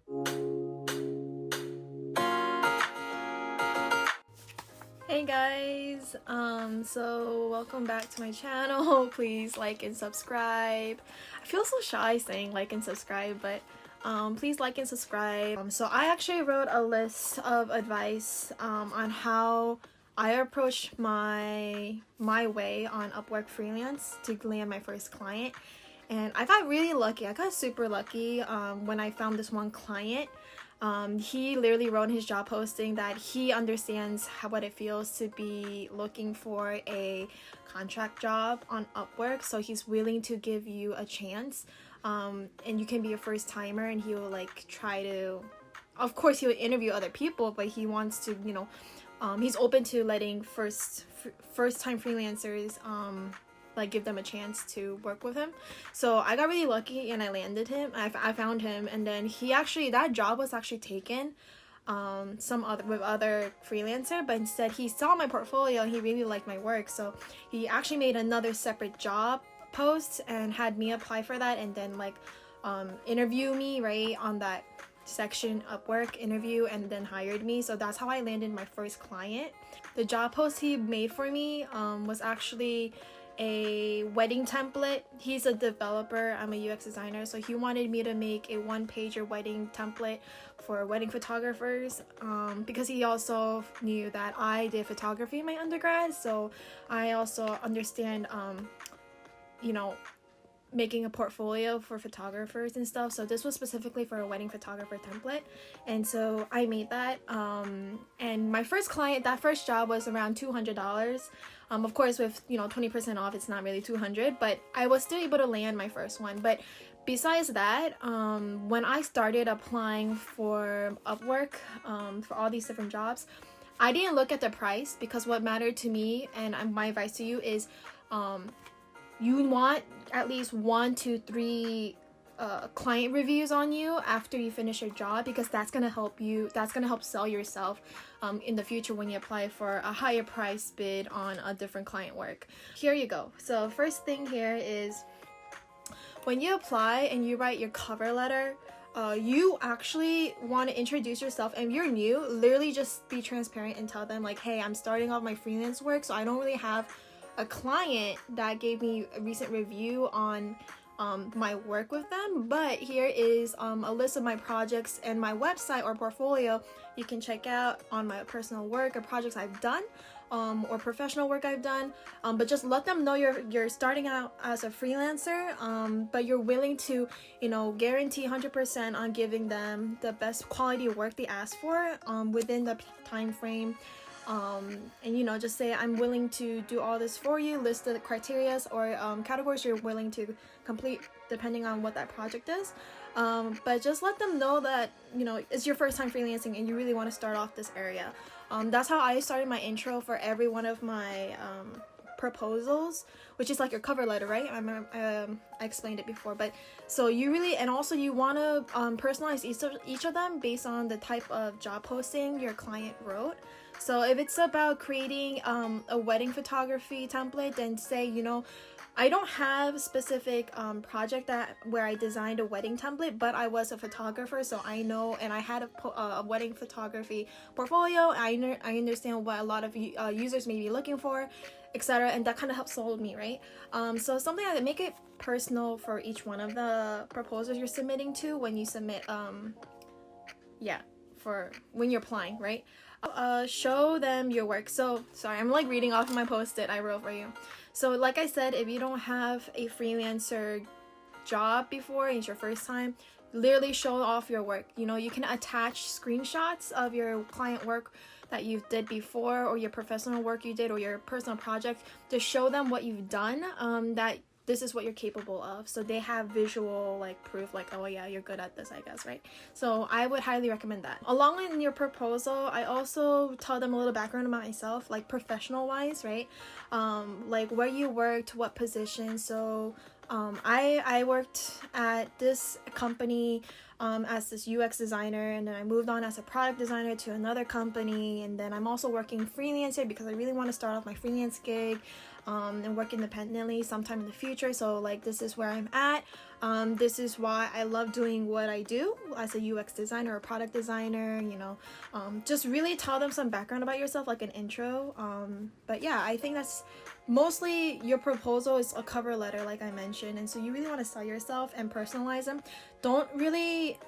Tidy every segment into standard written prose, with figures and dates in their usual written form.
Hey guys, so welcome back to my channel. Please like and subscribe. I feel so shy saying like and subscribe, but please like and subscribe. So I actually wrote a list of advice on how I approach my way on Upwork Freelance to land my first client. And I got really lucky. I got super lucky when I found this one client. He literally wrote in his job posting that he understands what it feels to be looking for a contract job on Upwork, so he's willing to give you a chance, and you can be a first timer, and he will like try to, of course he will interview other people, but he wants to, you know, he's open to letting first time freelancers like give them a chance to work with him. So I got really lucky and I landed him. I found him, and then he actually, that job was actually taken with other freelancer, but instead he saw my portfolio and he really liked my work, so he actually made another separate job post and had me apply for that, and then like interview me right on that section, Upwork interview, and then hired me. So that's how I landed my first client. The job post he made for me was actually a wedding template. He's a developer, I'm a UX designer, so he wanted me to make a one-pager wedding template for wedding photographers, because he also knew that I did photography in my undergrad, so I also understand you know, making a portfolio for photographers and stuff. So this was specifically for a wedding photographer template, and so I made that, and my first client, that first job was around $200. Of course with, you know, 20% off, it's not really 200, but I was still able to land my first one. But besides that, when I started applying for Upwork, for all these different jobs, I didn't look at the price, because what mattered to me, and my advice to you is, you want at least 1 to 3 client reviews on you after you finish your job, because that's gonna help you, that's gonna help sell yourself in the future when you apply for a higher price bid on a different client work. Here you go. So first thing here is, when you apply and you write your cover letter, you actually want to introduce yourself, and if you're new, literally just be transparent and tell them like, hey, I'm starting off my freelance work, so I don't really have a client that gave me a recent review on my work with them, but here is a list of my projects and my website or portfolio you can check out on my personal work or projects I've done, or professional work I've done, but just let them know you're starting out as a freelancer, but you're willing to, you know, guarantee 100% on giving them the best quality work they ask for within the time frame. And you know, just say, I'm willing to do all this for you, list the criteria or categories you're willing to complete depending on what that project is, but just let them know that, you know, it's your first time freelancing and you really want to start off this area. That's how I started my intro for every one of my proposals, which is like your cover letter, right? I explained it before, but so you really, and also you want to personalize each of them based on the type of job posting your client wrote. So if it's about creating a wedding photography template, then say, you know, I don't have a specific project where I designed a wedding template, but I was a photographer, so I know, and I had a wedding photography portfolio. I understand what a lot of users may be looking for, etc., and that kind of helps sold me, right? So something like that, make it personal for each one of the proposals you're submitting to when you submit, for when you're applying, right? Show them your work. So sorry, I'm like reading off my post-it I wrote for you. So like I said, if you don't have a freelancer job before and it's your first time, literally show off your work. You know, you can attach screenshots of your client work that you did before, or your professional work you did, or your personal project, to show them what you've done, that this is what you're capable of, so they have visual like proof, like, oh yeah, you're good at this, I guess, right? So I would highly recommend that. Along in your proposal, I also tell them a little background about myself, like professional wise, right? Like where you worked, what position. So I worked at this company as this UX designer, and then I moved on as a product designer to another company, and then I'm also working freelancer because I really want to start off my freelance gig. and work independently sometime in the future. So like this is where I'm at. This is why I love doing what I do as a UX designer or product designer, you know. Just really tell them some background about yourself, like an intro. But yeah, I think that's mostly your proposal is a cover letter, like I mentioned, and so you really want to sell yourself and personalize them. Don't really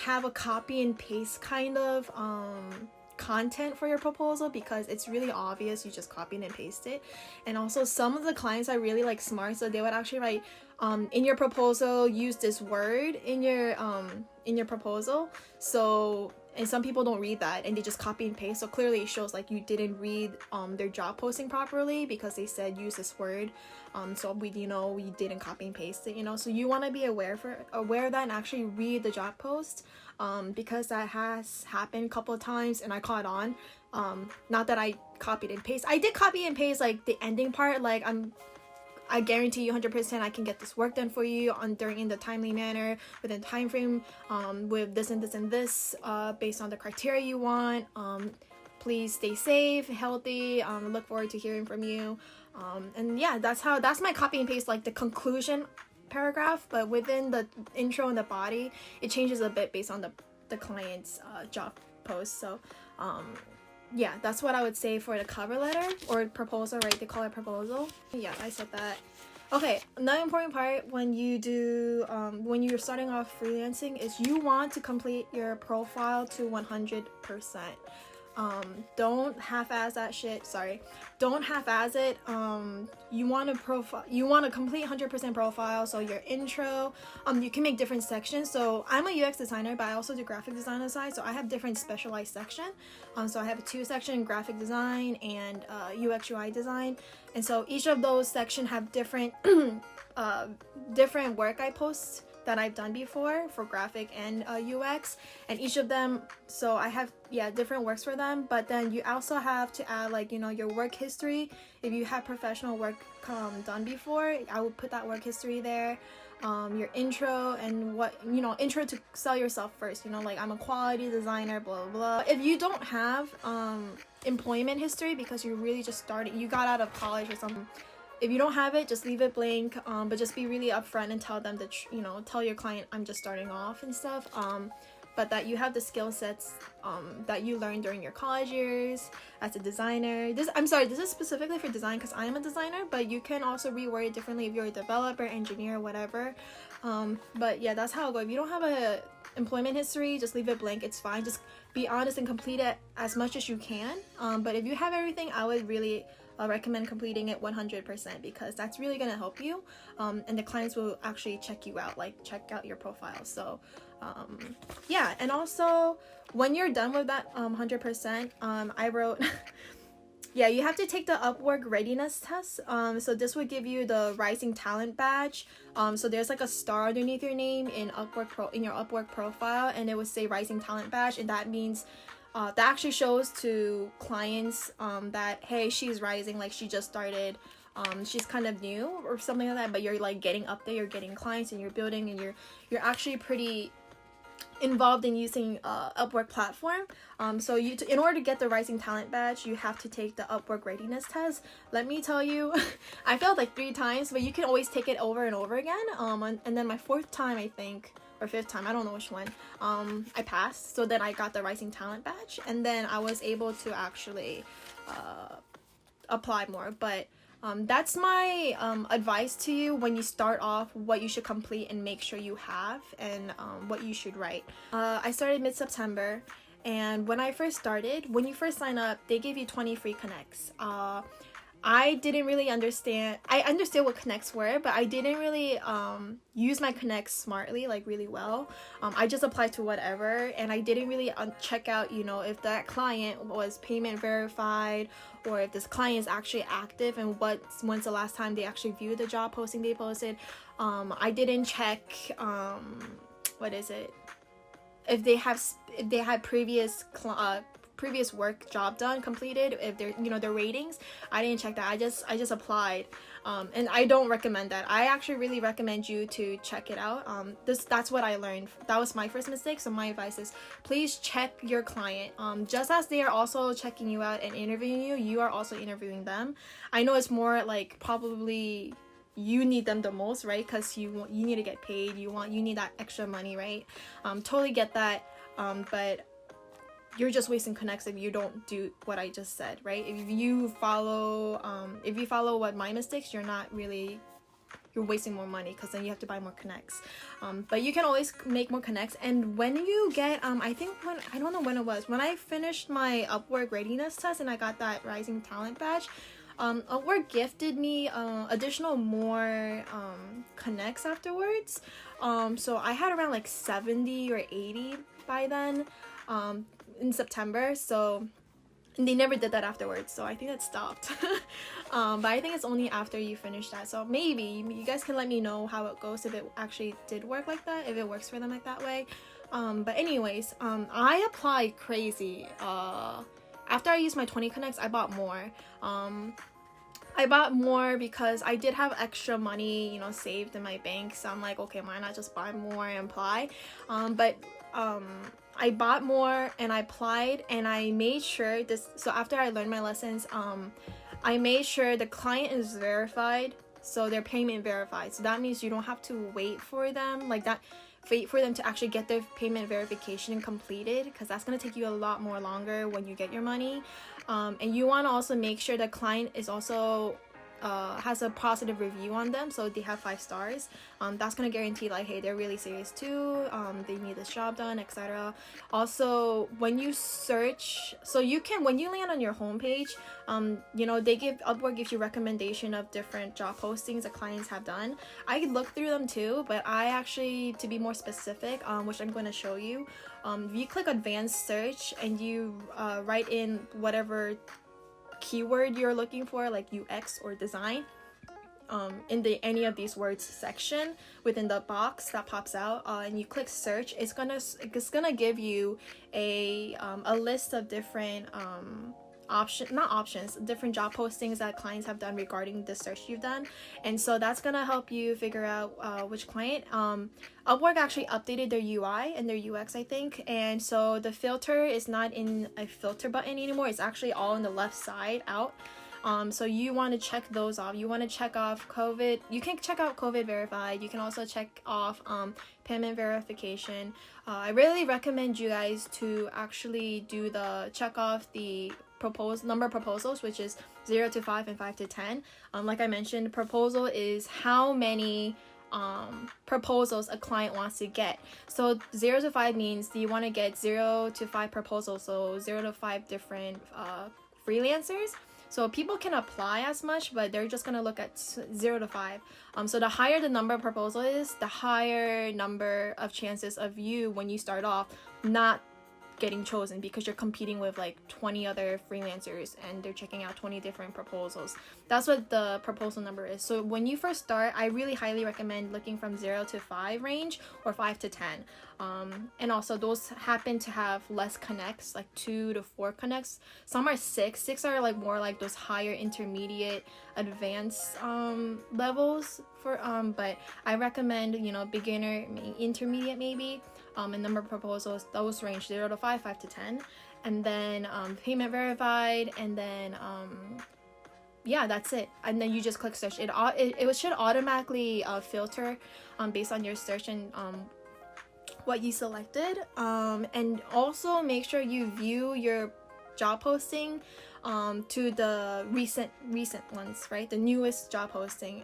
have a copy and paste kind of content for your proposal, because it's really obvious you just copy and paste it. And also some of the clients are really like smart, so they would actually write in your proposal, use this word in your proposal. So, and some people don't read that and they just copy and paste, so clearly it shows like you didn't read their job posting properly, because they said use this word. So we didn't copy and paste it, you know. So you want to be aware of that and actually read the job post, because that has happened a couple of times and I caught on. Not that I copied and paste. I did copy and paste like the ending part, like I guarantee you 100% I can get this work done for you in the timely manner, within time frame, with this and this and this, based on the criteria you want. Please stay safe, healthy. Look forward to hearing from you. And yeah, that's my copy and paste, like the conclusion paragraph, but within the intro and the body, it changes a bit based on the client's job post. So yeah, that's what I would say for the cover letter or proposal, right? They call it proposal. Yeah, I said that. Okay, another important part when when you're starting off freelancing is you want to complete your profile to 100%. Don't half-ass that shit. Don't half-ass it. You want to complete 100% profile. So your intro, you can make different sections. So I'm a UX designer, but I also do graphic design on the side, so I have different specialized section. So I have a 2-section graphic design and UX UI design, and so each of those sections have different different work I post that I've done before for graphic and UX, and each of them, so I have different works for them. But then you also have to add like, you know, your work history. If you have professional work done before, I would put that work history there. Your intro and intro to sell yourself first, you know, like I'm a quality designer, blah blah blah. If you don't have employment history because you really just started, you got out of college or something, if you don't have it, just leave it blank, but just be really upfront and tell them that, tell your client I'm just starting off and stuff, but that you have the skill sets that you learned during your college years as a designer. This is specifically for design because I am a designer, but you can also reword it differently if you're a developer, engineer, whatever. But yeah, that's how it goes. If you don't have a employment history, just leave it blank. It's fine. Just be honest and complete it as much as you can. But if you have everything, I would really recommend completing it 100%, because that's really going to help you, and the clients will actually check you out, like check out your profile. So yeah, and also when you're done with that 100%, I wrote yeah, you have to take the Upwork Readiness Test. So this would give you the Rising Talent badge. So there's like a star underneath your name in your Upwork profile, and it would say Rising Talent badge, and that means that actually shows to clients that, hey, she's rising, like she just started, she's kind of new or something like that, but you're like getting up there, you're getting clients and you're building, and you're actually pretty involved in using Upwork platform. So in order to get the Rising Talent badge, you have to take the Upwork Readiness Test. Let me tell you, I failed like 3 times, but you can always take it over and over again. And then my 4th time, I think, or 5th time, I don't know which one, I passed. So then I got the Rising Talent badge, and then I was able to actually apply more. But that's my advice to you when you start off, what you should complete and make sure you have, and what you should write. I started mid-September, and when I first started, when you first sign up, they give you 20 free connects. I didn't really understand. I understood what connects were, but I didn't really use my connects smartly, like really well. I just applied to whatever, and I didn't really check out, if that client was payment verified, or if this client is actually active, and when's the last time they actually viewed the job posting they posted. I didn't check if they had previous previous work job done completed, if they're, you know, their ratings. I didn't check that. I just applied, and I don't recommend that. I actually really recommend you to check it out. That's what I learned. That was my first mistake. So my advice is, please check your client. Just as they are also checking you out and interviewing you, you are also interviewing them. I know it's more like probably you need them the most, right? Because you need to get paid. You need that extra money, right? Totally get that. But you're just wasting connects if you don't do what I just said, right? If you follow what my mistakes, you're wasting more money, because then you have to buy more connects. But you can always make more connects. And when you get I don't know when it was, when I finished my Upwork Readiness Test and I got that Rising Talent badge, Upwork gifted me additional more connects afterwards. So I had around like 70 or 80 by then, in September. So they never did that afterwards, so I think that stopped. But I think it's only after you finish that. So maybe you guys can let me know how it goes, if it actually did work like that, if it works for them like that way. But anyways, I applied crazy. After I used my 20 connects, I bought more. I bought more because I did have extra money, you know, saved in my bank. So I'm like, okay, why not just buy more and apply? I bought more and I applied, and I made sure so after I learned my lessons, I made sure the client is verified, so their payment verified. So that means you don't have to wait for them to actually get their payment verification completed, because that's going to take you a lot more longer when you get your money. And you want to also make sure the client is also has a positive review on them, so they have 5 stars. That's gonna guarantee like, hey, they're really serious too, they need this job done, etc. Also, when you search, so you can, when you land on your homepage, you know, Upwork gives you recommendation of different job postings that clients have done. I could look through them too, but I actually, to be more specific, which I'm going to show you, if you click advanced search and you write in whatever keyword you're looking for, like UX or design, in any of these words section within the box that pops out, and you click search, it's gonna give you a list of different different job postings that clients have done regarding the search you've done. And so that's gonna help you figure out which client. Upwork actually updated their UI and their UX, I think, and so the filter is not in a filter button anymore. It's actually all on the left side out. So you want to check those off. You want to check off COVID. You can check out COVID verified. You can also check off payment verification. I really recommend you guys to actually check off the number of proposals, which is 0 to 5 and 5 to 10. Like I mentioned, proposal is how many proposals a client wants to get. So 0 to 5 means you want to get 0 to 5 proposals, so 0 to 5 different freelancers. So people can apply as much, but they're just going to look at 0 to 5. So the higher the number of proposals is, the higher number of chances of you, when you start off, not getting chosen, because you're competing with like 20 other freelancers and they're checking out 20 different proposals. That's what the proposal number is. So when you first start, I really highly recommend looking from 0 to 5 range, or 5 to 10. And also those happen to have less connects, like 2 to 4 connects. Some are 6 are like more like those higher intermediate advanced levels for but I recommend, you know, beginner, intermediate maybe. And number of proposals, those range 0 to 5, 5 to 10, and then payment verified, and then yeah, that's it. And then you just click search. It should automatically filter based on your search and what you selected. And also make sure you view your job posting to the recent ones, right? The newest job posting.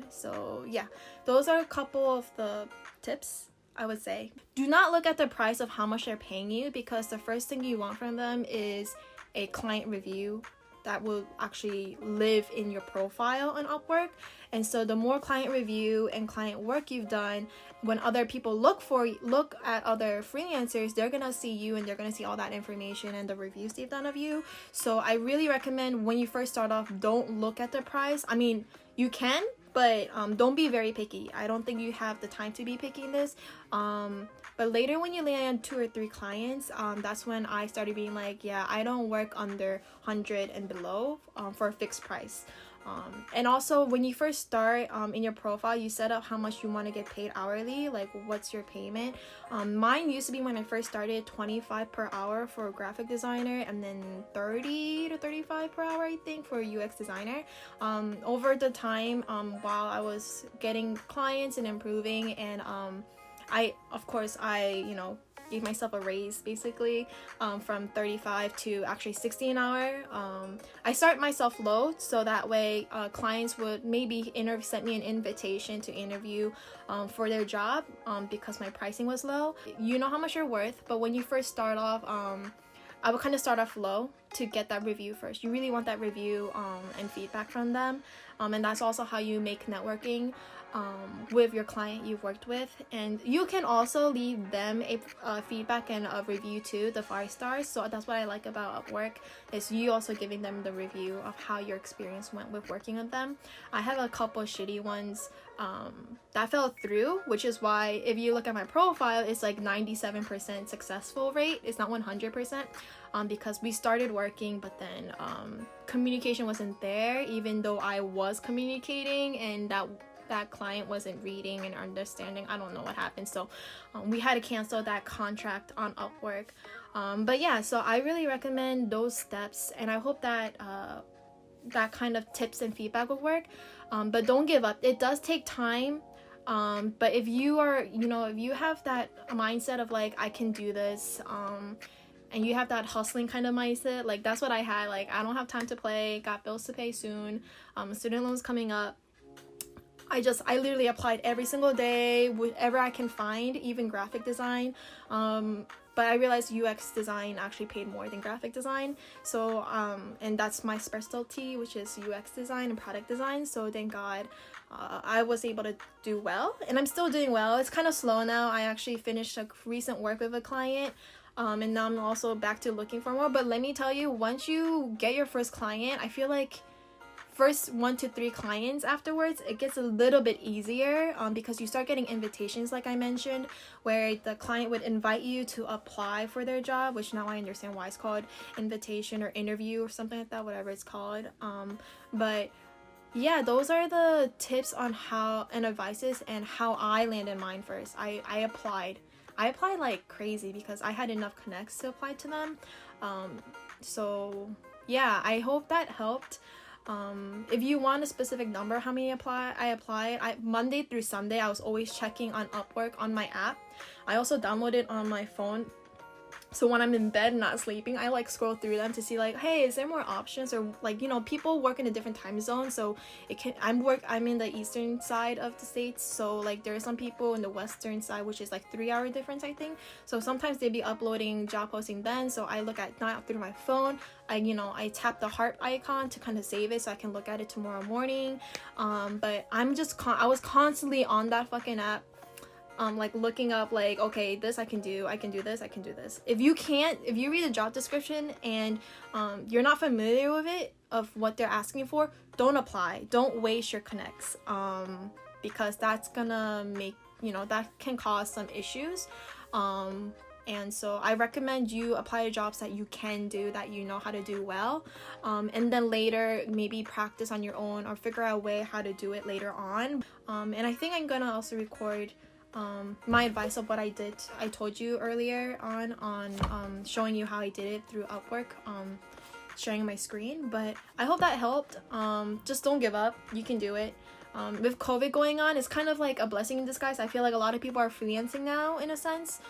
So yeah, those are a couple of the tips I would say. Do not look at the price of how much they're paying you, because the first thing you want from them is a client review that will actually live in your profile on Upwork. And so the more client review and client work you've done, when other people look at other freelancers, they're gonna see you and they're gonna see all that information and the reviews they've done of you. So I really recommend, when you first start off, don't look at the price. I mean, you can, but don't be very picky. I don't think you have the time to be picky in this. But later when you land 2 or 3 clients, that's when I started being like, yeah, I don't work under 100 and below for a fixed price. And also when you first start in your profile, you set up how much you want to get paid hourly, like what's your payment. Mine used to be, when I first started, 25 per hour for a graphic designer, and then 30 to 35 per hour I think for a UX designer. Over the time, while I was getting clients and improving, and I gave myself a raise basically, from 35 to actually 60 an hour. I start myself low so that way clients would maybe send me an invitation to interview for their job, because my pricing was low. You know how much you're worth, but when you first start off, I would kind of start off low to get that review first. You really want that review and feedback from them, and that's also how you make networking with your client you've worked with. And you can also leave them a feedback and a review too, the 5 stars. So that's what I like about Upwork, is you also giving them the review of how your experience went with working with them. I have a couple shitty ones that fell through, which is why if you look at my profile, it's like 97% successful rate. It's not 100%, because we started working, but then communication wasn't there, even though I was communicating, and that client wasn't reading and understanding. I don't know what happened, so we had to cancel that contract on Upwork. But yeah, so I really recommend those steps, and I hope that that kind of tips and feedback will work. But don't give up. It does take time, but if you are, if you have that mindset of like, I can do this, and you have that hustling kind of mindset, like that's what I had. Like, I don't have time to play, got bills to pay soon, student loans coming up. I literally applied every single day, whatever I can find, even graphic design. But I realized UX design actually paid more than graphic design. So, and that's my specialty, which is UX design and product design. So thank God I was able to do well, and I'm still doing well. It's kind of slow now. I actually finished a recent work with a client. And now I'm also back to looking for more. But let me tell you, once you get your first client, I feel like first 1 to 3 clients afterwards, it gets a little bit easier, because you start getting invitations, like I mentioned, where the client would invite you to apply for their job, which now I understand why it's called invitation or interview or something like that, whatever it's called. But yeah, those are the tips on how, and advices, and how I landed mine first. I applied like crazy because I had enough connects to apply to them. So yeah, I hope that helped. If you want a specific number how many I applied, Monday through Sunday I was always checking on Upwork on my app. I also downloaded it on my phone, so when I'm in bed not sleeping, I like scroll through them to see like, hey, is there more options? Or like, people work in a different time zone, so I'm in the eastern side of the states, so like there are some people in the western side, which is like 3-hour difference I think. So sometimes they'd be uploading job posting then, so I look at not through my phone. I tap the heart icon to kind of save it so I can look at it tomorrow morning. But I was constantly on that fucking app, like looking up like, okay, this I can do this. If you read the job description and you're not familiar with it, of what they're asking for, don't apply. Don't waste your connects, because that's gonna make, that can cause some issues. And so I recommend you apply to jobs that you can do, that you know how to do well, and then later maybe practice on your own or figure out a way how to do it later on. And I think I'm gonna also record my advice of what I did. I told you earlier on showing you how I did it through Upwork, sharing my screen. But I hope that helped. Just don't give up. You can do it. With COVID going on, it's kind of like a blessing in disguise. I feel like a lot of people are freelancing now in a sense,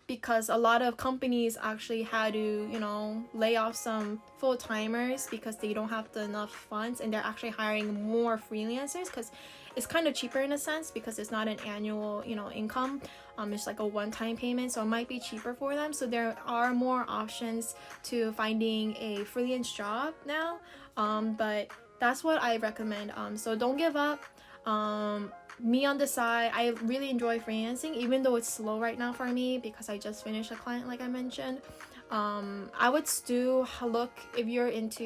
because a lot of companies actually had to lay off some full-timers because they don't have enough funds, and they're actually hiring more freelancers because it's kind of cheaper in a sense, because it's not an annual income. It's like a one-time payment, so it might be cheaper for them. So there are more options to finding a freelance job now, but that's what I recommend. So don't give up. Me on the side, I really enjoy freelancing, even though it's slow right now for me because I just finished a client like I mentioned. I would still look, if you're into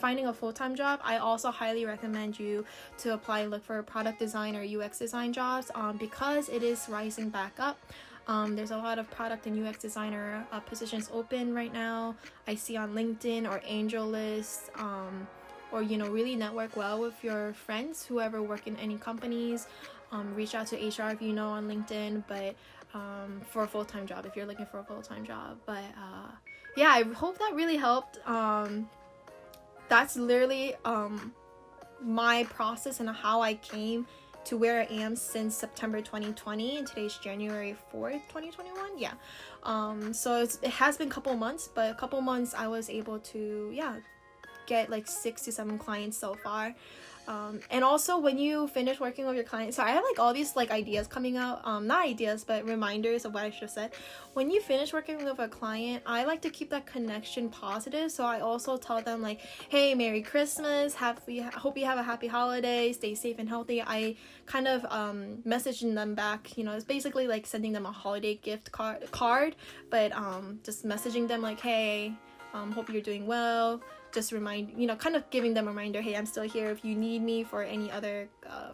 finding a full-time job, I also highly recommend you to apply and look for product design or UX design jobs, because it is rising back up. There's a lot of product and UX designer positions open right now. I see on LinkedIn or AngelList, or really network well with your friends, whoever work in any companies. Reach out to HR if you know on LinkedIn, but for a full-time job, if you're looking for a full-time job. But yeah, I hope that really helped. That's literally my process and how I came to where I am since September 2020, and today's January 4th, 2021. Yeah. So it has been a couple months, but a couple months I was able to get like 6 to 7 clients so far. And also when you finish working with your client, so I have like all these like ideas coming out, not ideas but reminders of what I should have said. When you finish working with a client, I like to keep that connection positive, so I also tell them like, hey, Merry Christmas, hope you have a happy holiday, stay safe and healthy. I kind of messaging them back, it's basically like sending them a holiday gift card, but just messaging them like, hey, hope you're doing well. Just kind of giving them a reminder, hey, I'm still here. If you need me for any other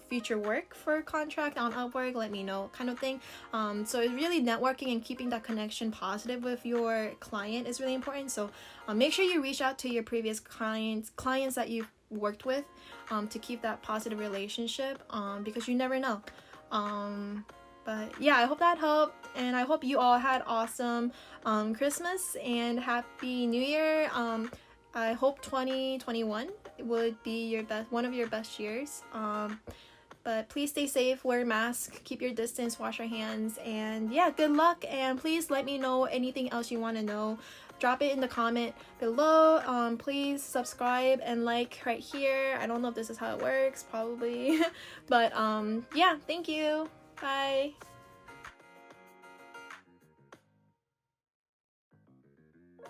future work for a contract on Upwork, let me know, kind of thing. So it's really networking and keeping that connection positive with your client is really important. So make sure you reach out to your previous clients that you've worked with, to keep that positive relationship, because you never know. But yeah, I hope that helped, and I hope you all had awesome Christmas and Happy New Year. I hope 2021 would be one of your best years. But please stay safe, wear a mask, keep your distance, wash your hands, and yeah, good luck. And please let me know anything else you want to know. Drop it in the comment below. Please subscribe and like right here. I don't know if this is how it works, probably. But yeah, thank you. Bye.